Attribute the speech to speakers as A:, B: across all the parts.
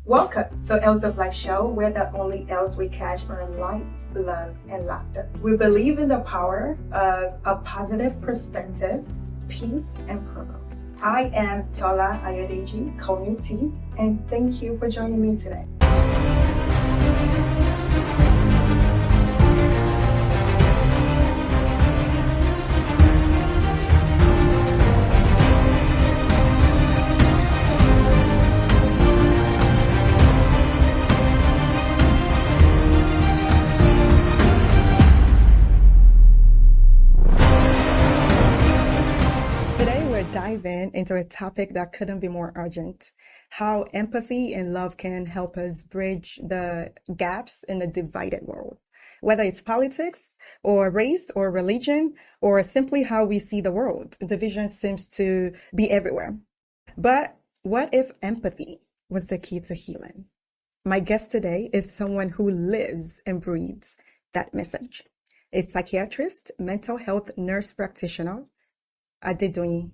A: Welcome to Els of Life show, where the only Els we catch are light, love, and laughter. We believe in the power of a positive perspective, peace, and purpose. I am Tola Ayodeji, call me T, and thank you for joining me today. Diving into a topic that couldn't be more urgent: how empathy and love can help us bridge the gaps in a divided world, whether it's politics or race or religion or simply how we see the world. Division seems to be everywhere. But what if empathy was the key to healing? My guest today is someone who lives and breathes that message: a psychiatrist, mental health nurse practitioner, Adedoyin.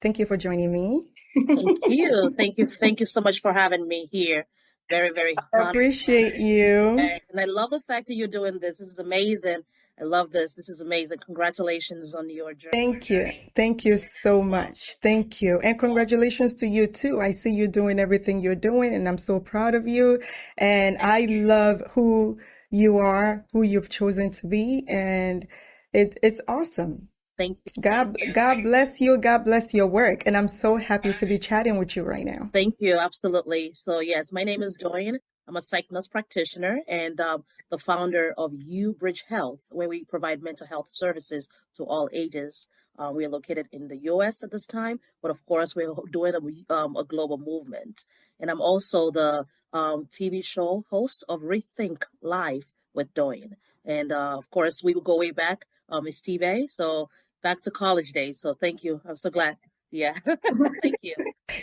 A: Thank you for joining me.
B: Thank you. Thank you so much for having me here. Very, very
A: I appreciate you.
B: And I love the fact that you're doing this. This is amazing. I love this. This is amazing. Congratulations on your journey.
A: Thank you. Thank you so much. Thank you. And congratulations to you too. I see you doing everything you're doing, and I'm so proud of you. And I love who you are, who you've chosen to be, and it's awesome.
B: Thank you.
A: God bless you. God bless your work. And I'm so happy to be chatting with you right now.
B: Thank you. Absolutely. So yes, my name is Adedoyin. I'm a psych nurse practitioner and the founder of Bridge Health, where we provide mental health services to all ages. We are located in the U.S. at this time, but of course we're doing a global movement. And I'm also the TV show host of Rethink Life with Adedoyin. And of course we will go way back. It's TeaBae. So back to college days. So thank you. I'm so glad. Yeah. Thank you.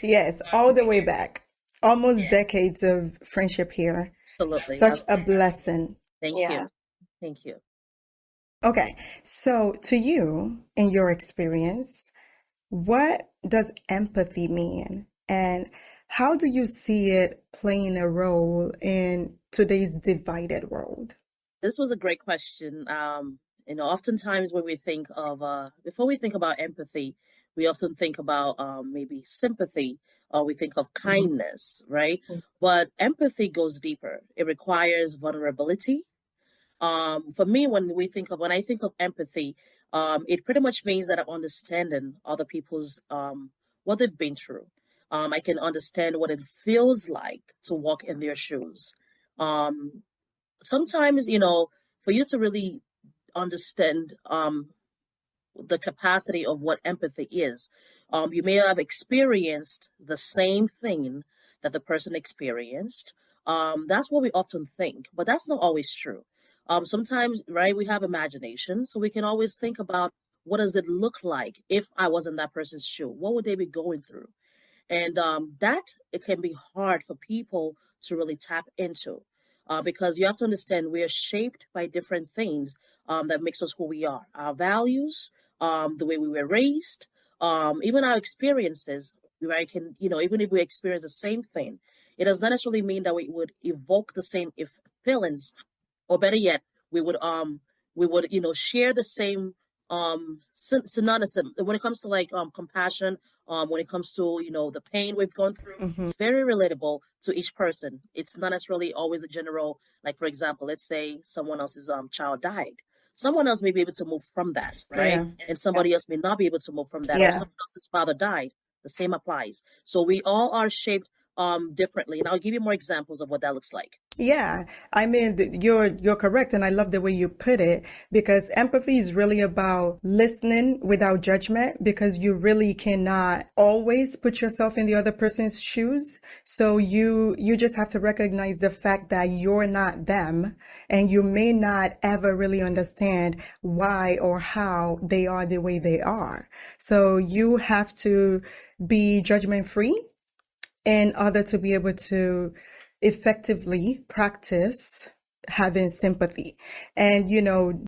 A: Yes, all the way back. Almost decades of friendship here.
B: Absolutely.
A: Such a blessing.
B: Thank you. Thank you.
A: Okay. So to you, in your experience, what does empathy mean? And how do you see it playing a role in today's divided world?
B: This was a great question. Oftentimes when we think of, before we think about empathy, we often think about maybe sympathy, or we think of kindness, right? But empathy goes deeper. It requires vulnerability. For me, when I think of empathy, it pretty much means that I'm understanding other people's, what they've been through. I can understand what it feels like to walk in their shoes. Sometimes, for you to really understand the capacity of what empathy is, you may have experienced the same thing that the person experienced. That's what we often think, but that's not always true. Sometimes, right, we have imagination, so we can always think about what does it look like if I was in that person's shoe? What would they be going through? And it can be hard for people to really tap into. Because you have to understand we are shaped by different things that makes us who we are. Our values, the way we were raised, even our experiences. Right? Even if we experience the same thing, it does not necessarily mean that we would evoke the same feelings, or better yet, we would share the same synonymous when it comes to like compassion. When it comes to the pain we've gone through, it's very relatable to each person. It's not necessarily always a general, like for example, let's say someone else's child died. Someone else may be able to move from that, right? And somebody else may not be able to move from that. Or someone else's father died. The same applies. So we all are shaped differently, and I'll give you more examples of what that looks like.
A: Yeah, I mean, you're correct, and I love the way you put it, because empathy is really about listening without judgment, because you really cannot always put yourself in the other person's shoes. So you just have to recognize the fact that you're not them, and you may not ever really understand why or how they are the way they are. So you have to be judgment free in order to be able to effectively practice having sympathy. And,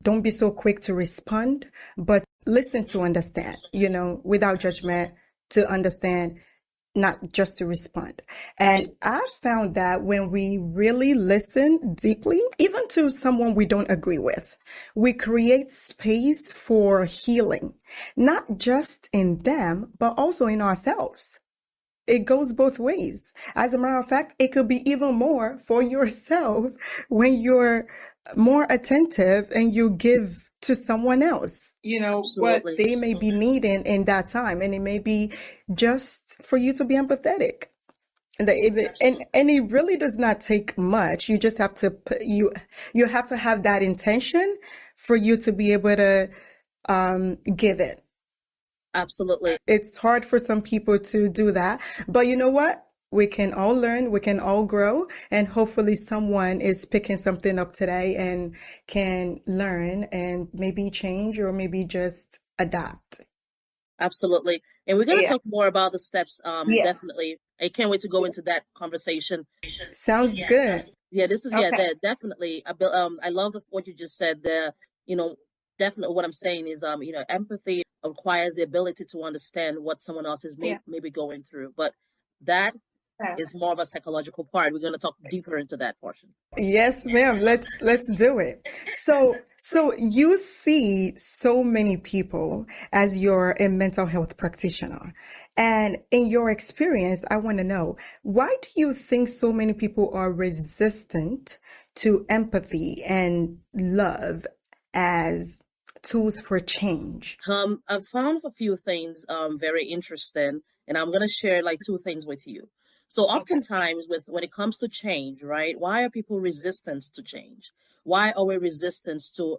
A: don't be so quick to respond, but listen to understand, without judgment, to understand not just to respond. And I found that when we really listen deeply, even to someone we don't agree with, we create space for healing, not just in them, but also in ourselves. It goes both ways. As a matter of fact, it could be even more for yourself when you're more attentive and you give to someone else, what
B: Absolutely.
A: they may be needing in that time. And it may be just for you to be empathetic. And it really does not take much. You just have to you have to have that intention for you to be able to give it.
B: Absolutely.
A: It's hard for some people to do that, but you know what? We can all learn, we can all grow, and hopefully someone is picking something up today and can learn and maybe change or maybe just adapt.
B: Absolutely. And we're going to
A: Yeah.
B: talk more about the steps,
A: Yes.
B: definitely. I can't wait to go into that conversation.
A: Sounds good.
B: Yeah, this is, yeah,
A: Okay.
B: that definitely. I love what you just said. You know, definitely what I'm saying is, empathy requires the ability to understand what someone else is
A: Yeah.
B: maybe going through. But that is more of a psychological part. We're going to talk deeper into that portion.
A: Yes, ma'am. Let's do it. So you see so many people as you're a mental health practitioner. And in your experience, I want to know, why do you think so many people are resistant to empathy and love as tools for change?
B: I've found a few things very interesting, and I'm gonna share like two things with you. So
A: Okay.
B: oftentimes with when it comes to change, right? Why are people resistant to change? Why are we resistant to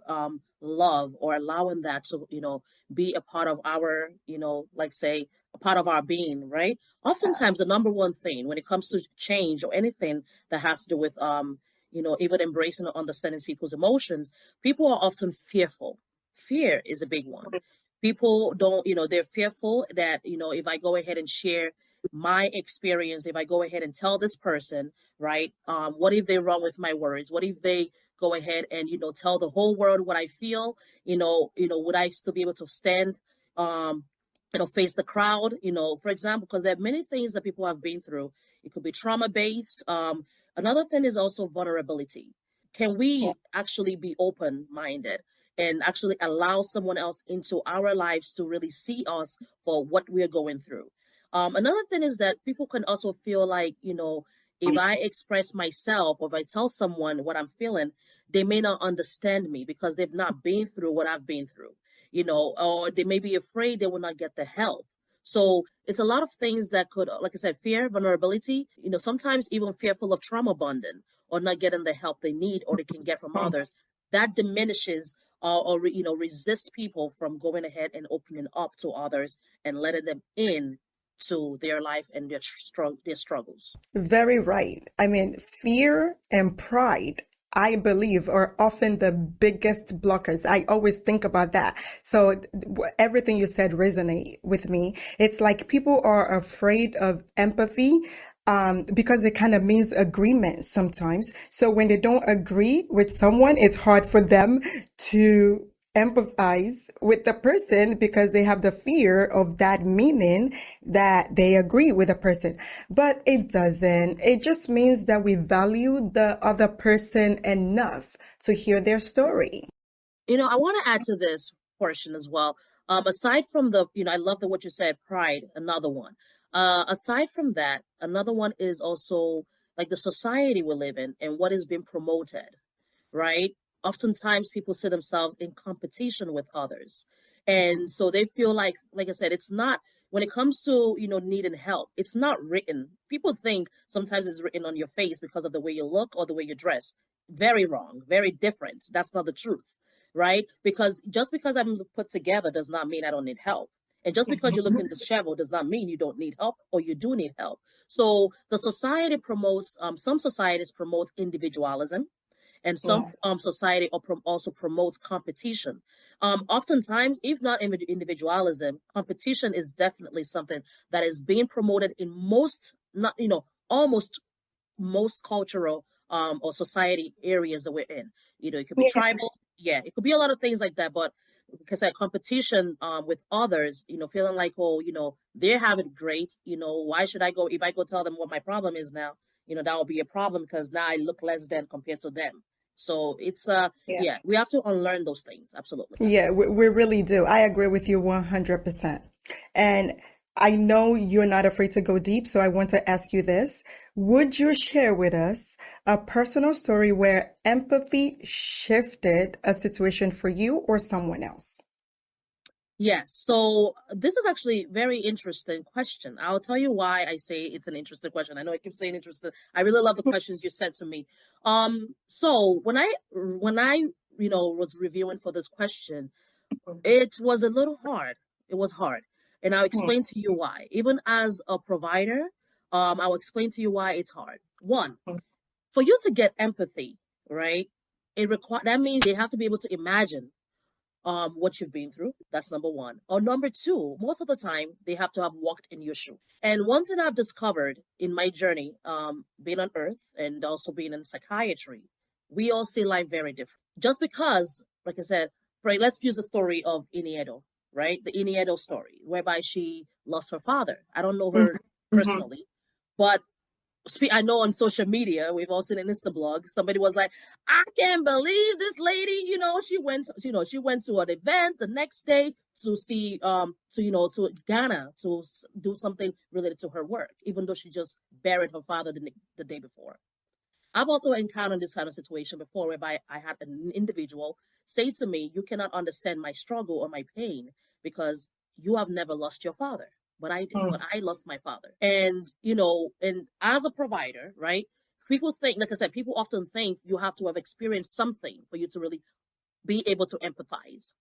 B: love or allowing that to, be a part of our, like say a part of our being, right? Oftentimes the number one thing when it comes to change or anything that has to do with even embracing or understanding people's emotions, people are often fearful. Fear is a big one. People don't, they're fearful that, if I go ahead and share my experience, if I go ahead and tell this person, right, what if they run with my words? What if they go ahead and, tell the whole world what I feel? Would I still be able to stand, um, face the crowd? For example, because there are many things that people have been through. It could be trauma based. Another thing is also vulnerability. Can we actually be open minded and actually allow someone else into our lives to really see us for what we're going through? Another thing is that people can also feel like, if I express myself or if I tell someone what I'm feeling, they may not understand me because they've not been through what I've been through, or they may be afraid they will not get the help. So it's a lot of things that could, like I said, fear, vulnerability, sometimes even fearful of trauma bonding or not getting the help they need or they can get from others. That diminishes resist people from going ahead and opening up to others and letting them in to their life and their struggles.
A: Very right. I mean, fear and pride, I believe, are often the biggest blockers. I always think about that. So everything you said resonate with me. It's like people are afraid of empathy, because it kind of means agreement sometimes. So when they don't agree with someone, it's hard for them to empathize with the person because they have the fear of that meaning that they agree with the person. But it doesn't. It just means that we value the other person enough to hear their story.
B: I want to add to this portion as well. Aside from I love what you said, pride, another one. Aside from that, another one is also like the society we live in and what is being promoted, right? Oftentimes people see themselves in competition with others. And so they feel like I said, it's not, when it comes to, needing help, it's not written. People think sometimes it's written on your face because of the way you look or the way you dress. Very wrong, very different. That's not the truth, right? Because just because I'm put together does not mean I don't need help. And just because you're looking disheveled does not mean you don't need help or you do need help. So the society promotes, some societies promote individualism, and some
A: Yeah.
B: society also promotes competition. Oftentimes, if not individualism, competition is definitely something that is being promoted in most, not almost most cultural or society areas that we're in. It could be
A: Yeah.
B: tribal, yeah, it could be a lot of things like that. But because that competition with others, feeling like, oh, They have it great. Why should I go? If I go tell them what my problem is now, that will be a problem because now I look less than compared to them. So it's yeah, we have to unlearn those things. Absolutely.
A: Yeah, we really do. I agree with you 100%. And I know you're not afraid to go deep, so I want to ask you this. Would you share with us a personal story where empathy shifted a situation for you or someone else?
B: Yes. So this is actually a very interesting question. I'll tell you why I say it's an interesting question. I know I keep saying interesting. I really love the questions you sent to me. So when I was reviewing for this question, it was a little hard. It was hard. And I'll explain to you why. Even as a provider, I'll explain to you why it's hard. One, for you to get empathy, right? That means they have to be able to imagine what you've been through. That's number one. Or number two, most of the time they have to have walked in your shoe. And one thing I've discovered in my journey, being on earth and also being in psychiatry, we all see life very different. Just because, like I said, right, let's use the story of Iniedo, right? The Iniedo story, whereby she lost her father. I don't know her personally, but I know on social media, we've all seen an Insta blog. Somebody was like, "I can't believe this lady. She went to an event the next day to see, to Ghana to do something related to her work, even though she just buried her father the day before." I've also encountered this kind of situation before, whereby I had an individual say to me, "You cannot understand my struggle or my pain because you have never lost your father." But I did. But I lost my father. And as a provider, right? People think, like I said, people often think you have to have experienced something for you to really be able to empathize.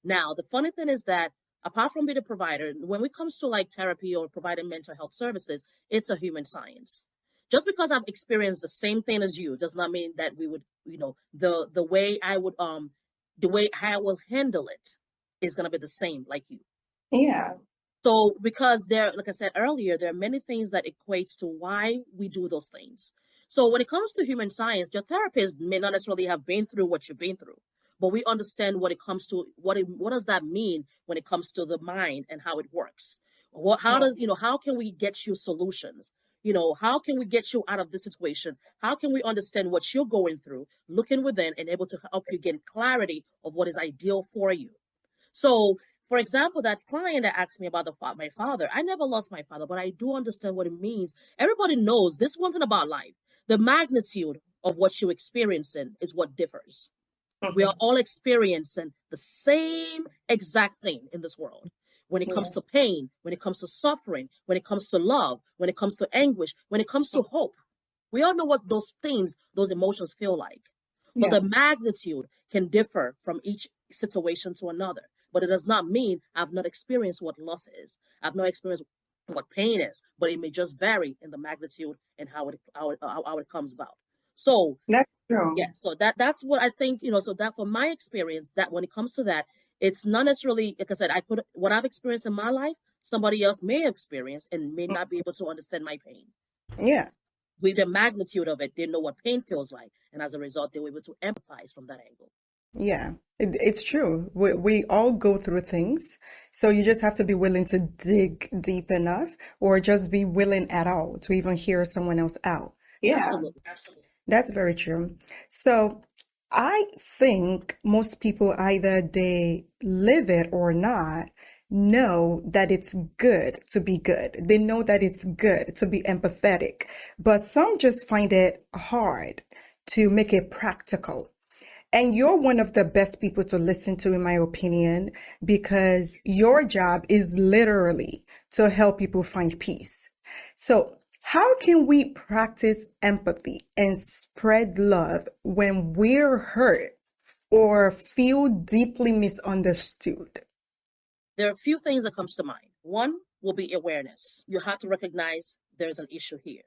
B: Now, the funny thing is that apart from being a provider, when it comes to like therapy or providing mental health services, it's a human science. Just because I've experienced the same thing as you does not mean that we would, the way I would the way I will handle it is gonna be the same like you.
A: Yeah.
B: So because like I said earlier, there are many things that equates to why we do those things. So when it comes to human science, your therapist may not necessarily have been through what you've been through, but we understand what it comes to what does that mean when it comes to the mind and how it works. How can we get you solutions? How can we get you out of this situation? How can we understand what you're going through, looking within and able to help you gain clarity of what is ideal for you? So, for example, that client that asked me about my father, I never lost my father, but I do understand what it means. Everybody knows this one thing about life. The magnitude of what you're experiencing is what differs. We are all experiencing the same exact thing in this world. When it comes to pain, when it comes to suffering, when it comes to love, when it comes to anguish, when it comes to hope, we all know what those things, those emotions feel like. But the magnitude can differ from each situation to another. But it does not mean I've not experienced what loss is. I've not experienced what pain is, but it may just vary in the magnitude and how it comes about. So
A: That's true.
B: yeah, so that's what I think, so that from my experience, that when it comes to that, it's not necessarily, like I said, what I've experienced in my life, somebody else may experience and may not be able to understand my pain.
A: Yeah.
B: With the magnitude of it, they know what pain feels like. And as a result, they were able to empathize from that angle.
A: Yeah, it's true. We all go through things. So you just have to be willing to dig deep enough or just be willing at all to even hear someone else out. Yeah,
B: Absolutely.
A: that's very true. So I think most people, either they live it or not, know that it's good to be good. They know that it's good to be empathetic, but some just find it hard to make it practical. And you're one of the best people to listen to, in my opinion, because your job is literally to help people find peace. So, how can we practice empathy and spread love when we're hurt or feel deeply misunderstood?
B: There are a few things that comes to mind. One will be awareness. You have to recognize there's an issue here.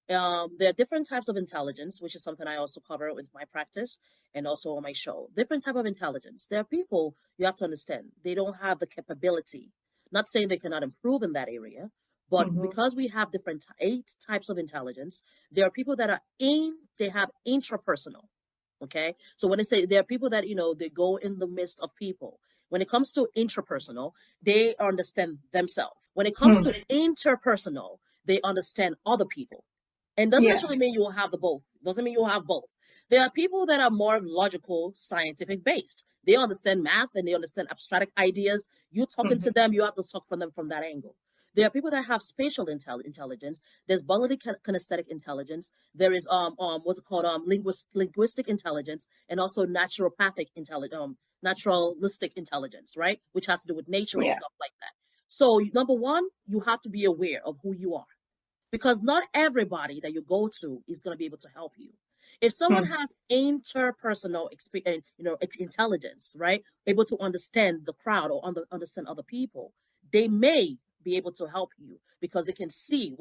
B: There are different types of intelligence, which is something I also cover with my practice and also on my show. Different type of intelligence. There are people you have to understand they don't have the capability. Not saying they cannot improve in that area, but because we have different 8 types of intelligence, there are people that they have intrapersonal. Okay, so when they say there are people that they go in the midst of people. When it comes to intrapersonal, they understand themselves. When it comes to interpersonal, they understand other people. And doesn't
A: Yeah.
B: necessarily mean you will have the both. Doesn't mean you will have both. There are people that are more logical, scientific based. They understand math and they understand abstract ideas. You talking to them, you have to talk from them from that angle. There are people that have spatial intelligence. There's bodily kinesthetic intelligence. There is what's it called linguistic intelligence, and also naturopathic intelligence, naturalistic intelligence, right? Which has to do with nature and
A: Yeah.
B: stuff like that. So number one, you have to be aware of who you are, because not everybody that you go to is going to be able to help you. If someone has interpersonal experience, intelligence, right, able to understand the crowd or understand other people, they may be able to help you because they can see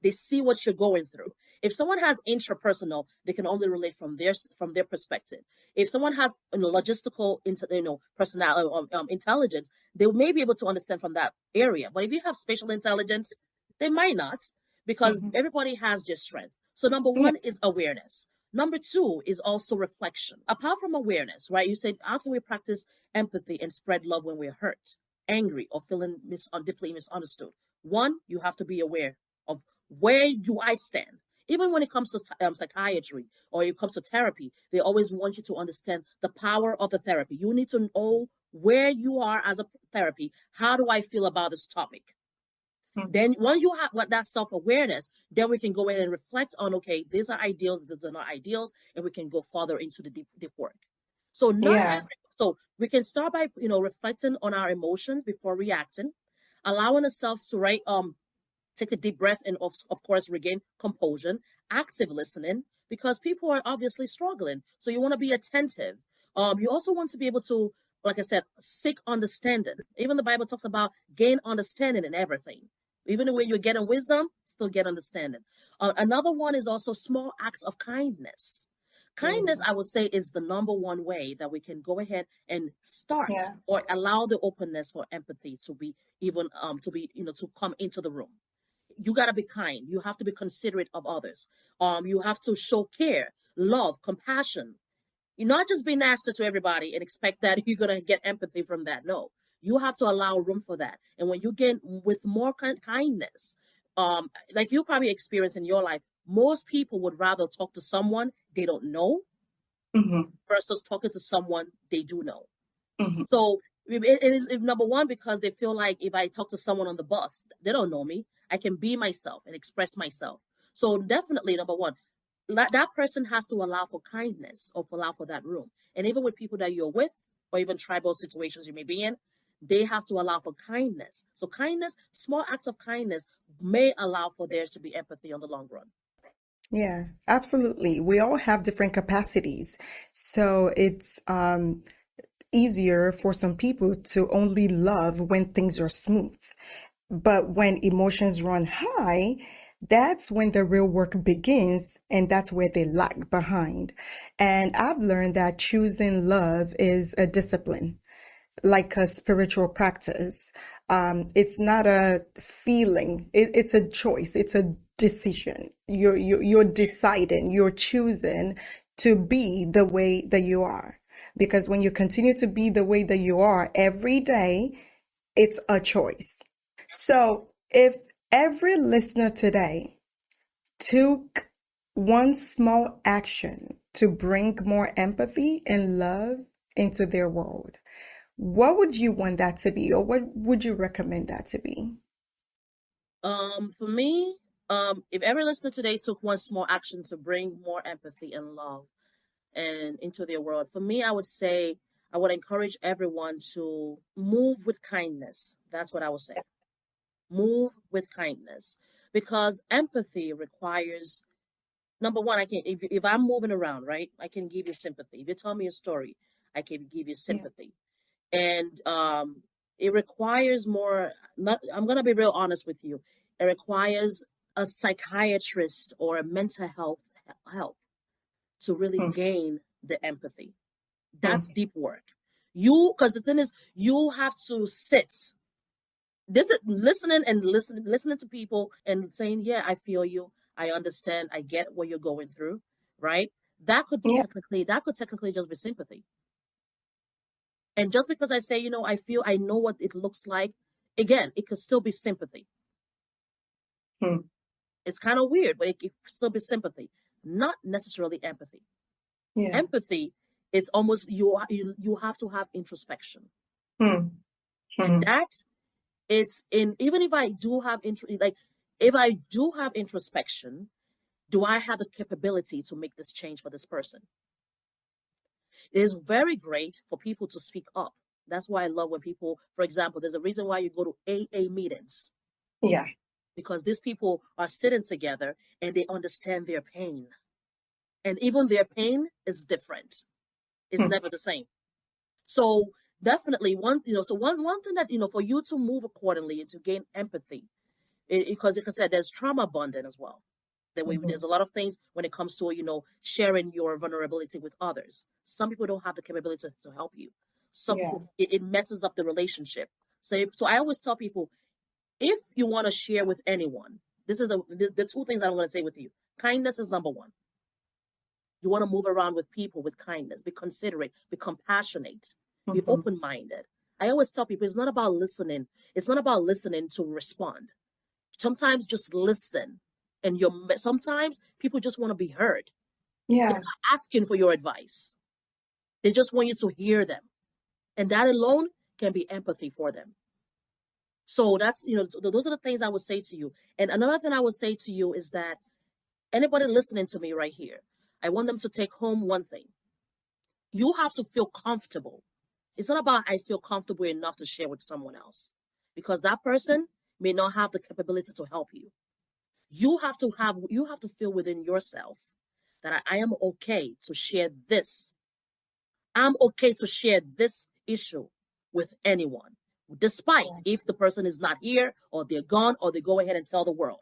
B: they see what you're going through. If someone has intrapersonal, they can only relate from their perspective. If someone has logistical, personal intelligence, they may be able to understand from that area. But if you have spatial intelligence, they might not, because everybody has their strength. So number
A: Yeah.
B: one is awareness. Number two is also reflection. Apart from awareness, right? You said, how can we practice empathy and spread love when we're hurt, angry, or feeling deeply misunderstood? One, you have to be aware of, where do I stand? Even when it comes to psychiatry or it comes to therapy, they always want you to understand the power of the therapy. You need to know where you are as a therapy. How do I feel about this topic? Then once you have that self-awareness, then we can go in and reflect on, okay, these are ideals, these are not ideals, and we can go further into the deep work. So
A: Yeah.
B: so we can start by reflecting on our emotions before reacting, allowing ourselves to take a deep breath and of course regain composure, active listening, because people are obviously struggling. So you want to be attentive. You also want to be able to, like I said, seek understanding. Even the Bible talks about gain understanding in everything. Even when you're getting wisdom, still get understanding. Another one is also small acts of kindness. Kindness, I would say, is the number one way that we can go ahead and start
A: Yeah.
B: or allow the openness for empathy to be even to come into the room. You got to be kind. You have to be considerate of others. You have to show care, love, compassion. You not just be nasty to everybody and expect that you're gonna get empathy from that. No, you have to allow room for that. And when you get with more kindness, like you probably experience in your life, most people would rather talk to someone they don't know versus talking to someone they do know. So it is number one, because they feel like if I talk to someone on the bus, they don't know me. I can be myself and express myself. So definitely number one, that person has to allow for kindness or allow for that room. And even with people that you're with, or even tribal situations you may be in, they have to allow for kindness. So kindness, small acts of kindness may allow for there to be empathy on the long run.
A: Yeah, absolutely. We all have different capacities. So it's easier for some people to only love when things are smooth. But when emotions run high, that's when the real work begins, and that's where they lag behind. And I've learned that choosing love is a discipline, like a spiritual practice. It's not a feeling. It's a choice. It's a decision. You're deciding. You're choosing to be the way that you are. Because when you continue to be the way that you are every day, it's a choice. So if every listener today took one small action to bring more empathy and love into their world, what would you want that to be, or what would you recommend that to be?
B: For me, if every listener today took one small action to bring more empathy and love and into their world, for me, I would say I would encourage everyone to move with kindness. That's what I would say. Move with kindness, because empathy requires, number one, I can, if I'm moving around, right, I can give you sympathy. If you tell me a story, I can give you
A: Yeah.
B: sympathy. And it requires more, not, I'm going to be real honest with you, it requires a psychiatrist or a mental health help to really
A: Mm,
B: gain the empathy. That's
A: mm,
B: deep work. Because the thing is, you have to sit. This is listening to people and saying, yeah, I feel you, I understand, I get what you're going through, right?
A: yeah.
B: That could technically just be sympathy. And just because I say, I feel, I know what it looks like, again, it could still be sympathy. It's kind of weird, but it could still be sympathy, not necessarily empathy.
A: Yeah.
B: Empathy, it's almost you have to have introspection. And that it's in, even if I do have if I do have introspection, do I have the capability to make this change for this person? It is very great for people to speak up. That's why I love when people, for example, there's a reason why you go to AA meetings.
A: Yeah.
B: Because these people are sitting together and they understand their pain. And even their pain is different. It's never the same. So definitely one thing that, for you to move accordingly and to gain empathy, because like I said, there's trauma bonding as well. There's a lot of things when it comes to, sharing your vulnerability with others. Some people don't have the capability to help you. Some people, it messes up the relationship. So I always tell people, if you want to share with anyone, this is the two things I'm going to say with you. Kindness is number one. You want to move around with people with kindness, be considerate, be compassionate, be open-minded. I always tell people, it's not about listening. It's not about listening to respond. Sometimes just listen. And sometimes people just want to be heard.
A: Yeah.
B: They're not asking for your advice. They just want you to hear them. And that alone can be empathy for them. So that's, those are the things I would say to you. And another thing I would say to you is that anybody listening to me right here, I want them to take home one thing. You have to feel comfortable. It's not about I feel comfortable enough to share with someone else, because that person may not have the capability to help you. You have to feel within yourself that I am okay to share this. I'm okay to share this issue with anyone, despite if the person is not here or they're gone or they go ahead and tell the world.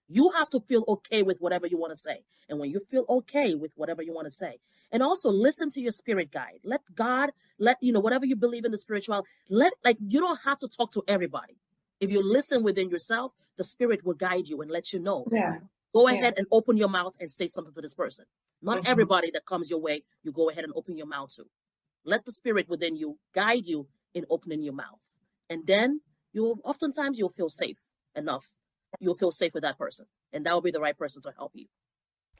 B: You have to feel okay with whatever you want to say. And when you feel okay with whatever you want to say, and also listen to your spirit guide. Let God, whatever you believe in the spiritual, you don't have to talk to everybody. If you listen within yourself, the spirit will guide you and let you know.
A: Yeah.
B: Go ahead and open your mouth and say something to this person. Not everybody that comes your way, you go ahead and open your mouth to. Let the spirit within you guide you in opening your mouth. And then oftentimes you'll feel safe enough. You'll feel safe with that person. And that will be the right person to help you.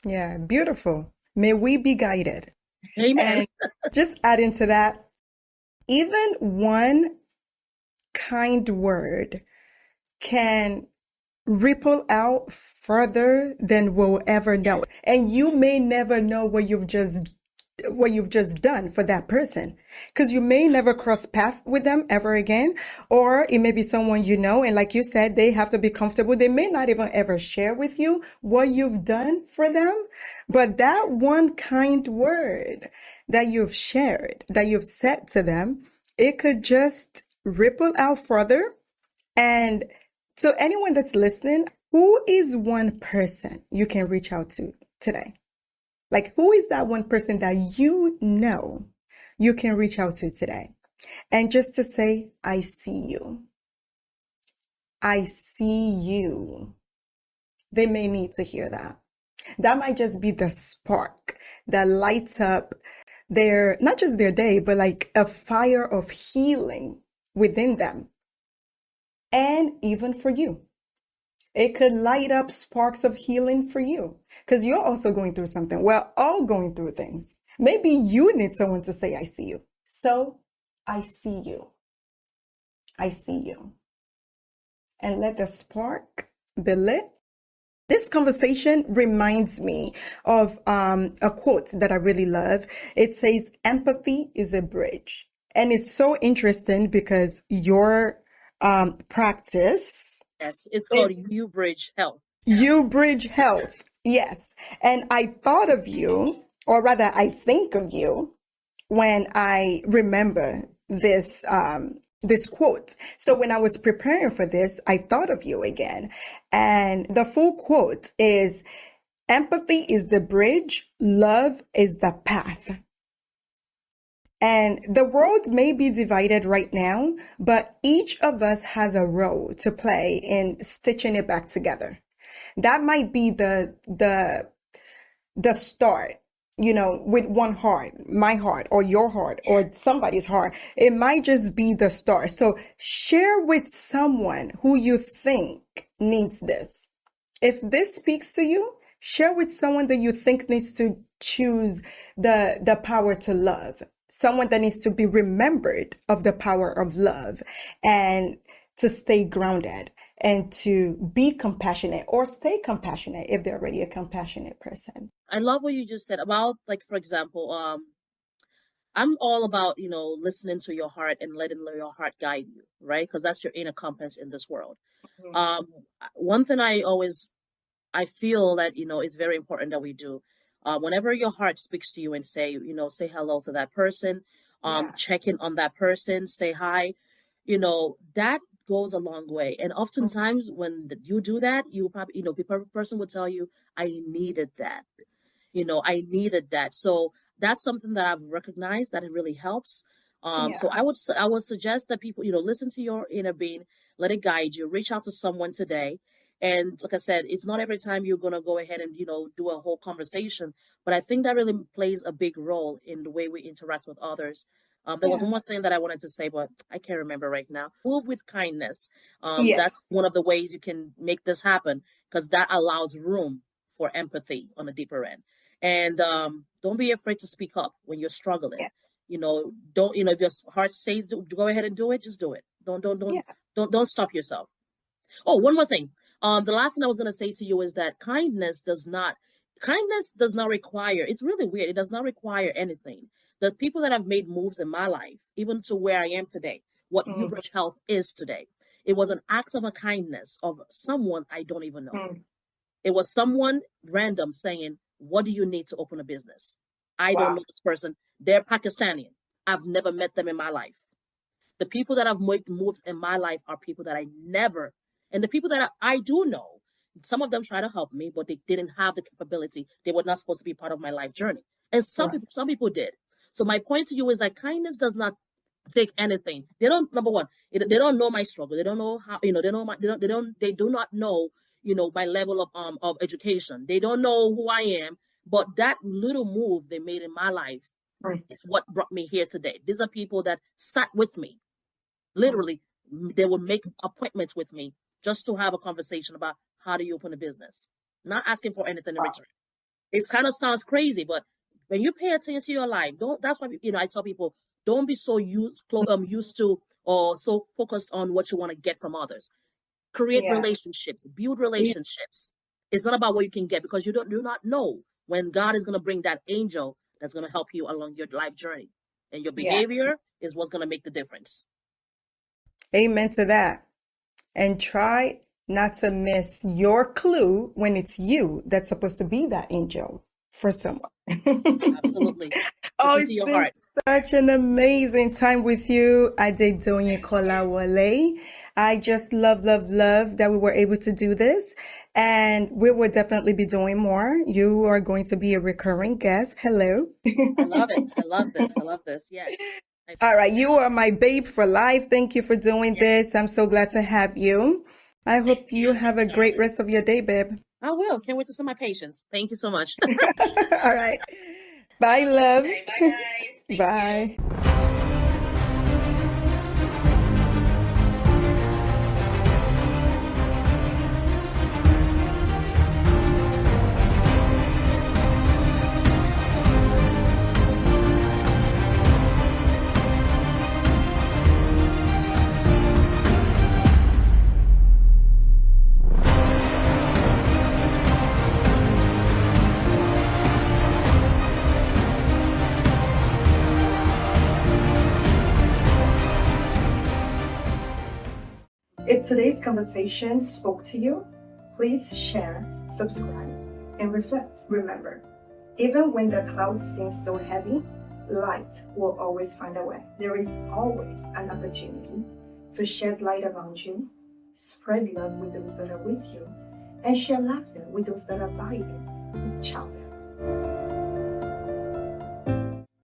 A: Yeah, beautiful. May we be guided.
B: Amen.
A: And just adding to that, even one kind word can ripple out further than we'll ever know. And you may never know what you've just done for that person, because you may never cross paths with them ever again, or it may be someone and like you said, they have to be comfortable. They may not even ever share with you what you've done for them, but that one kind word that you've shared, that you've said to them, it could just ripple out further. And so anyone that's listening, who is one person you can reach out to today? Like, who is that one person that you can reach out to today? And just to say, I see you. I see you. They may need to hear that. That might just be the spark that lights up not just their day, but like a fire of healing within them. And even for you. It could light up sparks of healing for you, because you're also going through something. We're all going through things. Maybe you need someone to say, I see you. So I see you. I see you. And let the spark be lit. This conversation reminds me of a quote that I really love. It says, empathy is a bridge. And it's so interesting because your practice,
B: yes, it's called You Bridge Health.
A: You Bridge Health. Yes. And I thought of you, or rather I think of you when I remember this quote. So when I was preparing for this, I thought of you again. And the full quote is, empathy is the bridge, love is the path. And the world may be divided right now, but each of us has a role to play in stitching it back together. That might be the start with one heart, my heart or your heart or somebody's heart. It might just be the start. So share with someone who you think needs this. If this speaks to you, share with someone that you think needs to choose the power to love, someone that needs to be remembered of the power of love and to stay grounded and to be compassionate or stay compassionate if they're already a compassionate person.
B: I love what you just said about, like, for example, I'm all about, listening to your heart and letting your heart guide you, right? Because that's your inner compass in this world.
A: Mm-hmm.
B: One thing I feel that, it's very important that we do, whenever your heart speaks to you and say hello to that person,
A: Yeah.
B: check in on that person, say hi, that goes a long way. And oftentimes when you do that, you probably, the person would tell you, I needed that. I needed that. So that's something that I've recognized that it really helps. So
A: Yeah.
B: I would suggest that people, listen to your inner being, let it guide you, reach out to someone today. And like I said, it's not every time you're going to go ahead and, do a whole conversation, but I think that really plays a big role in the way we interact with others. There was
A: Yeah.
B: one more thing that I wanted to say, but I can't remember right now. Move with kindness. That's
A: Yes.
B: one of the ways you can make this happen, because that allows room for empathy on a deeper end. And don't be afraid to speak up when you're struggling.
A: Yeah.
B: Don't, if your heart says go ahead and do it, just do it.
A: Yeah.
B: Don't stop yourself. Oh, one more thing. The last thing I was gonna say to you is that kindness does not require. It's really weird. It does not require anything. The people that have made moves in my life, even to where I am today, what
A: Mm-hmm.
B: Ubridge Health is today, it was an act of a kindness of someone I don't even know.
A: Mm.
B: It was someone random saying, what do you need to open a business? I don't
A: Wow.
B: know this person. They're Pakistani. I've never met them in my life. The people that have made moves in my life are people that I never, and the people that I do know, some of them try to help me, but they didn't have the capability. They were not supposed to be part of my life journey. And
A: Right.
B: some people did. So my point to you is that kindness does not take anything. They don't, number one, they don't know my struggle. They don't know how, they do not know, my level of education. They don't know who I am. But that little move they made in my life
A: Mm.
B: is what brought me here today. These are people that sat with me.
A: Mm.
B: Literally, they would make appointments with me just to have a conversation about how do you open a business, not asking for anything in
A: Wow.
B: return. It kind of sounds crazy, but when you pay attention to your life, don't. That's why I tell people, don't be so used to or so focused on what you want to get from others. Create
A: Yeah.
B: relationships, build
A: Yeah.
B: relationships. It's not about what you can get, because you do not know when God is going to bring that angel that's going to help you along your life journey, and your
A: Yeah.
B: behavior is what's going to make the difference.
A: Amen to that. And try not to miss your clue when it's you that's supposed to be that angel for someone.
B: Absolutely.
A: Oh,
B: Listen to
A: it's
B: your
A: been
B: heart.
A: such an amazing time with you, Adedoyin Kolawole. I just love, love, love that we were able to do this. And we will definitely be doing more. You are going to be a recurring guest. Hello.
B: I love it. I love this. I love this. Yes.
A: All right, you are my babe for life. Thank you for doing this. I'm so glad to have you. I hope you have a great rest of your day, babe.
B: I will. Can't wait to see my patients. Thank you so much.
A: All right. Bye, love.
B: Okay, bye, guys. Thank
A: Bye. If today's conversation spoke to you, please share, subscribe, and reflect. Remember, even when the clouds seem so heavy, light will always find a way. There is always an opportunity to shed light around you, spread love with those that are with you, and share laughter with those that are by you. Ciao.